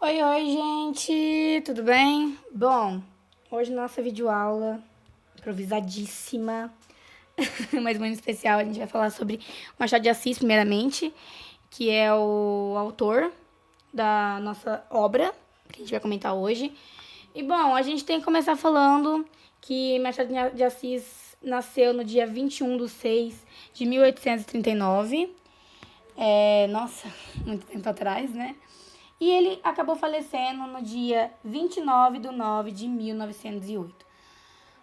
Oi, oi, gente, tudo bem? Bom, hoje nossa videoaula improvisadíssima, mas muito especial. A gente vai falar sobre Machado de Assis, primeiramente, que é o autor da nossa obra, que a gente vai comentar hoje. E, bom, a gente tem que começar falando que Machado de Assis nasceu no dia 21 de 6 de 1839. Nossa, muito tempo atrás, né? E ele acabou falecendo no dia 29 de 9 de 1908.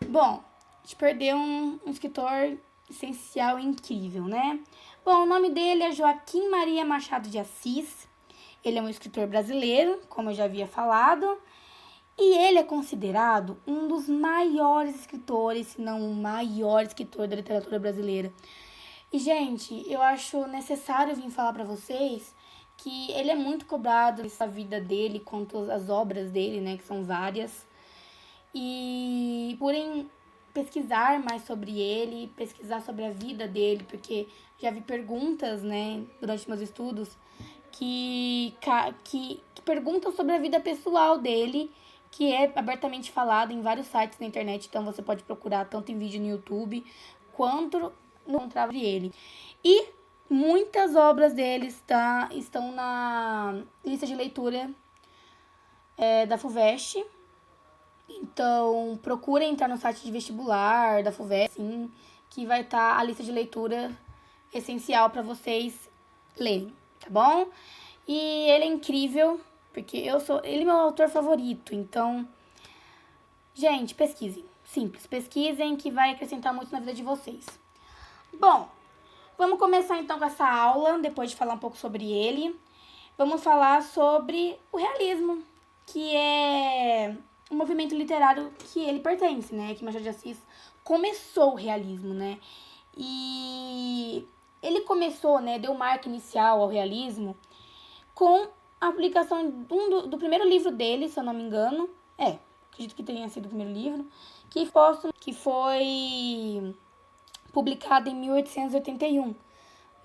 Bom, a gente perdeu um escritor essencial e incrível, né? Bom, o nome dele é Joaquim Maria Machado de Assis. Ele é um escritor brasileiro, como eu já havia falado. E ele é considerado um dos maiores escritores, se não o maior escritor da literatura brasileira. E, gente, eu acho necessário vir falar pra vocês que ele é muito cobrado nessa vida dele, quanto as obras dele, né, que são várias. E porém pesquisar mais sobre ele, pesquisar sobre a vida dele, porque já vi perguntas, né, durante meus estudos, que perguntam sobre a vida pessoal dele, que é abertamente falado em vários sites na internet, então você pode procurar tanto em vídeo no YouTube, quanto no encontrar ele. E muitas obras dele estão na lista de leitura da FUVEST. Então, procurem entrar no site de vestibular da FUVEST, sim, que vai estar a lista de leitura essencial para vocês lerem, tá bom? E ele é incrível, porque ele é meu autor favorito, então, gente, pesquisem. Simples, pesquisem que vai acrescentar muito na vida de vocês. Bom, vamos começar então com essa aula, depois de falar um pouco sobre ele. Vamos falar sobre o realismo, que é um movimento literário que ele pertence, né? Que Machado de Assis começou o realismo, né? E ele começou, né? Deu marca inicial ao realismo com a publicação do primeiro livro dele, se eu não me engano. Acredito que tenha sido o primeiro livro, que foi publicado em 1881.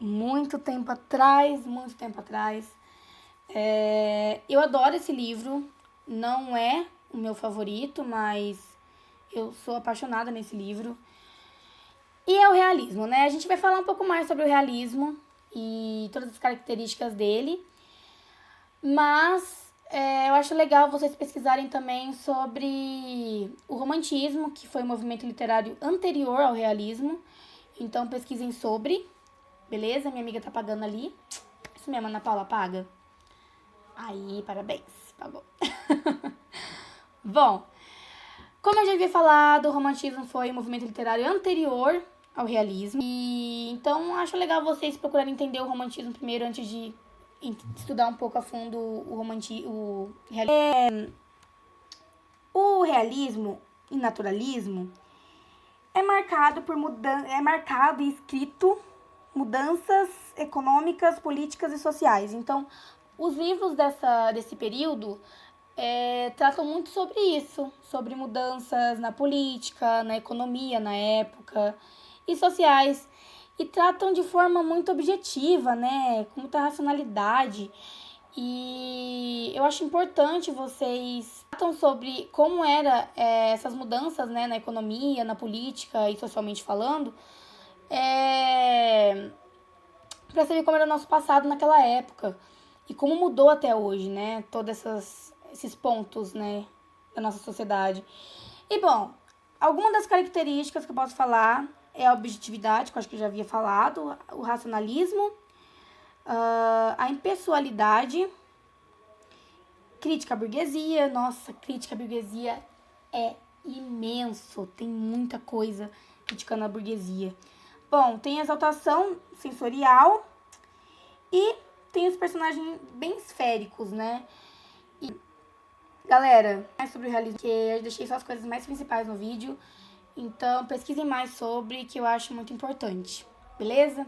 Muito tempo atrás, muito tempo atrás. Eu adoro esse livro, não é o meu favorito, mas eu sou apaixonada nesse livro. E é o realismo, né? A gente vai falar um pouco mais sobre o realismo e todas as características dele, mas eu acho legal vocês pesquisarem também sobre o romantismo, que foi um movimento literário anterior ao realismo. Então pesquisem sobre, beleza? Minha amiga tá pagando ali. Isso mesmo, Ana Paula, paga. Aí, parabéns, pagou. Bom, como eu já havia falado, o romantismo foi um movimento literário anterior ao realismo. E então acho legal vocês procurarem entender o romantismo primeiro antes de estudar um pouco a fundo o realismo. O realismo e naturalismo é marcado e escrito mudanças econômicas, políticas e sociais. Então, os livros desse período tratam muito sobre isso, sobre mudanças na política, na economia na época e sociais. E tratam de forma muito objetiva, né? Com muita racionalidade. E eu acho importante vocês tratam sobre como era essas mudanças, né, na economia, na política e socialmente falando, para saber como era o nosso passado naquela época e como mudou até hoje, né? Todos esses pontos, né, da nossa sociedade. E, bom, algumas das características que eu posso falar é a objetividade, que eu acho que eu já havia falado, o racionalismo, a impessoalidade, crítica à burguesia. Nossa, crítica à burguesia é imenso, tem muita coisa criticando a burguesia. Bom, tem a exaltação sensorial e tem os personagens bem esféricos, né? E, galera, mais sobre o realismo, que eu deixei só as coisas mais principais no vídeo. Então, pesquisem mais sobre, que eu acho muito importante, beleza?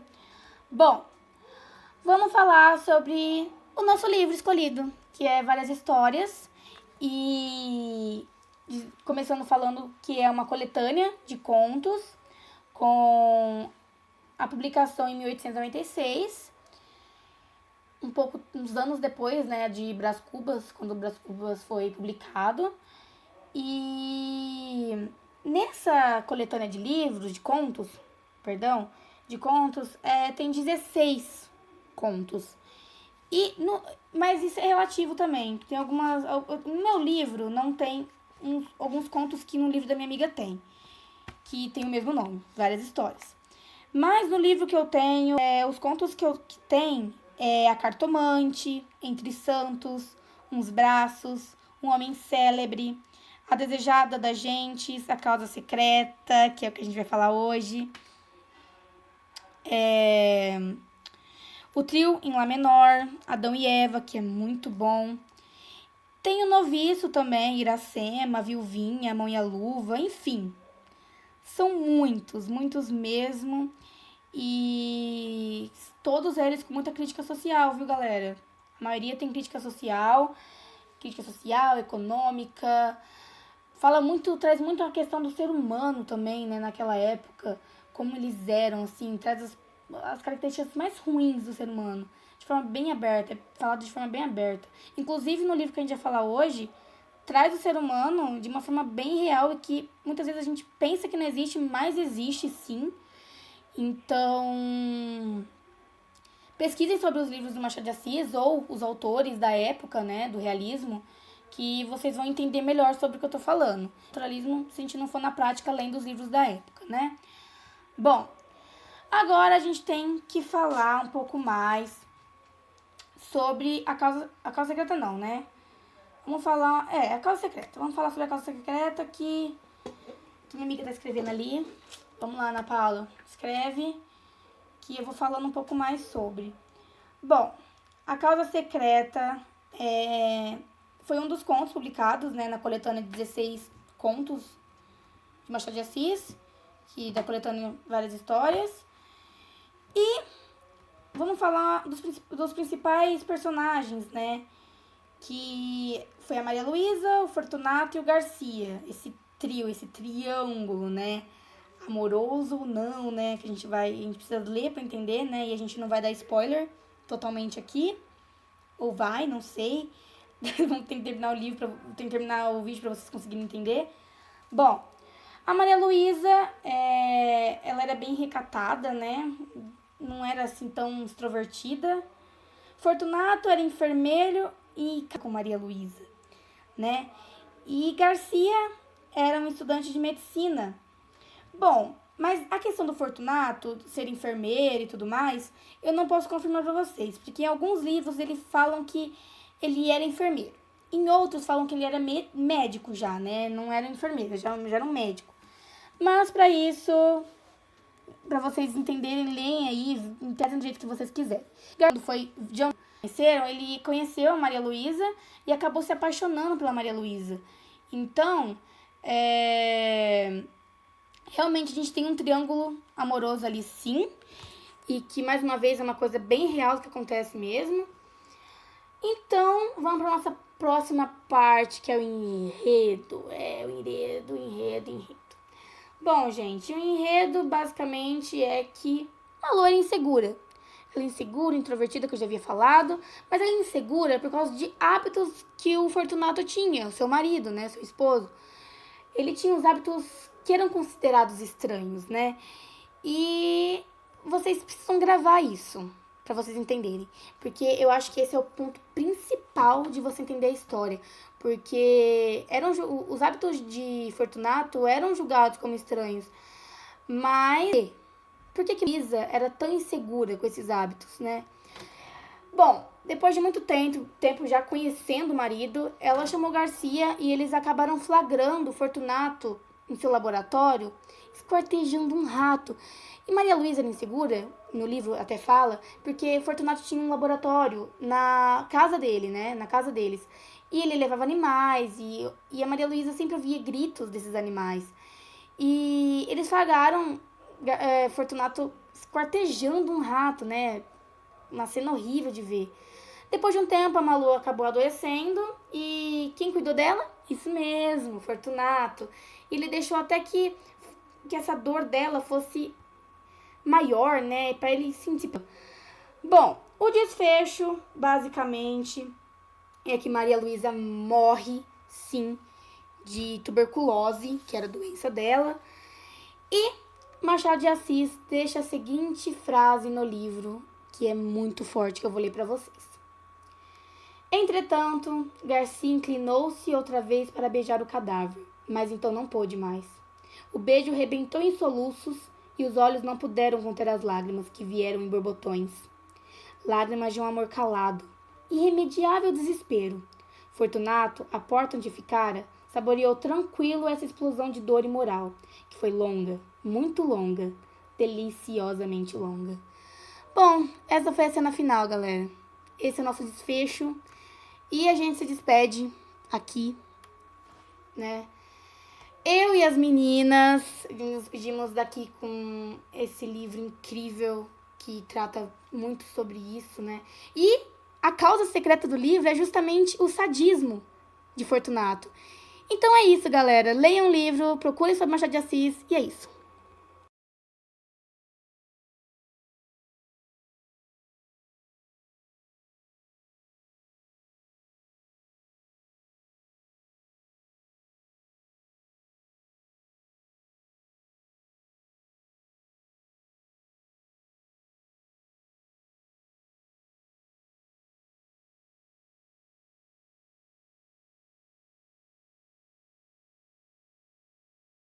Bom, vamos falar sobre o nosso livro escolhido, que é Várias Histórias. E começando falando que é uma coletânea de contos com a publicação em 1896. uns anos depois, né, de Brás Cubas, quando o Brás Cubas foi publicado. E nessa coletânea de livros, de contos, tem 16 contos. Mas isso é relativo também. Tem algumas. No meu livro não tem alguns contos que no livro da minha amiga tem, que tem o mesmo nome, várias histórias. Mas no livro que eu tenho, os contos que tem A Cartomante, Entre Santos, Uns Braços, Um Homem Célebre, A Desejada das Gentes, A Causa Secreta, que é o que a gente vai falar hoje. O Trio em Lá Menor, Adão e Eva, que é muito bom. Tem o Noviço também, Iracema, Viuvinha, Mão e a Luva, enfim. São muitos, muitos mesmo. E todos eles com muita crítica social, viu, galera? A maioria tem crítica social, econômica. Traz muito a questão do ser humano também, né, naquela época. Como eles eram, assim, traz as características mais ruins do ser humano. De forma bem aberta, falado de forma bem aberta. Inclusive, no livro que a gente vai falar hoje, traz o ser humano de uma forma bem real e que muitas vezes a gente pensa que não existe, mas existe sim. Então, pesquisem sobre os livros do Machado de Assis ou os autores da época, né, do realismo, que vocês vão entender melhor sobre o que eu tô falando. Naturalismo, se a gente não for na prática, além dos livros da época, né? Bom, agora a gente tem que falar um pouco mais sobre a causa secreta não, né? Vamos falar, a causa secreta. Vamos falar sobre a causa secreta que minha amiga tá escrevendo ali. Vamos lá, Ana Paula, escreve que eu vou falando um pouco mais sobre. Bom, a causa secreta foi um dos contos publicados, né, na coletânea de 16 contos de Machado de Assis, que da coletânea várias histórias. E vamos falar dos principais personagens, né, que foi a Maria Luísa, o Fortunato e o Garcia. Esse triângulo, né, amoroso ou não, né, que a gente precisa ler para entender, né, e a gente não vai dar spoiler totalmente aqui, ou vai, não sei. Vamos ter que terminar tem que terminar o vídeo para vocês conseguirem entender. Bom, a Maria Luísa, ela era bem recatada, né, não era assim tão extrovertida. Fortunato era enfermeiro e com Maria Luísa, né, e Garcia era um estudante de medicina. Bom, mas a questão do Fortunato ser enfermeiro e tudo mais, eu não posso confirmar pra vocês, porque em alguns livros eles falam que ele era enfermeiro. Em outros falam que ele era médico já, né? Não era enfermeiro, já era um médico. Mas pra isso, pra vocês entenderem, leem aí, entendem do jeito que vocês quiserem. Quando foi de onde conheceram, ele conheceu a Maria Luísa e acabou se apaixonando pela Maria Luísa. Então, realmente a gente tem um triângulo amoroso ali, sim. E que, mais uma vez, é uma coisa bem real que acontece mesmo. Então, vamos para nossa próxima parte, que é o enredo. O enredo. Bom, gente, o enredo basicamente é que uma loira insegura. Ela é insegura, introvertida, que eu já havia falado. Mas ela é insegura por causa de hábitos que o Fortunato tinha, o seu marido, né, seu esposo. Ele tinha os hábitos que eram considerados estranhos, né? E vocês precisam gravar isso pra vocês entenderem, porque eu acho que esse é o ponto principal de você entender a história, porque os hábitos de Fortunato eram julgados como estranhos, mas por que Lisa era tão insegura com esses hábitos, né? Bom, depois de muito tempo já conhecendo o marido, ela chamou Garcia e eles acabaram flagrando Fortunato em seu laboratório, esquartejando um rato. E Maria Luísa era insegura, no livro até fala, porque Fortunato tinha um laboratório na casa dele, né? Na casa deles. E ele levava animais, e a Maria Luísa sempre ouvia gritos desses animais. E eles flagraram Fortunato esquartejando um rato, né? Uma cena horrível de ver. Depois de um tempo, a Malu acabou adoecendo. E quem cuidou dela? Isso mesmo, Fortunato. Ele deixou até que essa dor dela fosse maior, né? Pra ele sentir. Bom, O desfecho, basicamente, é que Maria Luísa morre, sim, de tuberculose, que era a doença dela. E Machado de Assis deixa a seguinte frase no livro, que é muito forte, que eu vou ler para vocês. Entretanto, Garcia inclinou-se outra vez para beijar o cadáver, mas então não pôde mais. O beijo rebentou em soluços e os olhos não puderam conter as lágrimas que vieram em borbotões. Lágrimas de um amor calado, irremediável desespero. Fortunato, à porta onde ficara, saboreou tranquilo essa explosão de dor imoral, que foi longa, muito longa, deliciosamente longa. Bom, essa foi a cena final, galera. Esse é o nosso desfecho. E a gente se despede aqui, né? Eu e as meninas nos despedimos daqui com esse livro incrível que trata muito sobre isso, né? E a causa secreta do livro é justamente o sadismo de Fortunato. Então é isso, galera. Leiam o livro, procurem sobre Machado de Assis e é isso.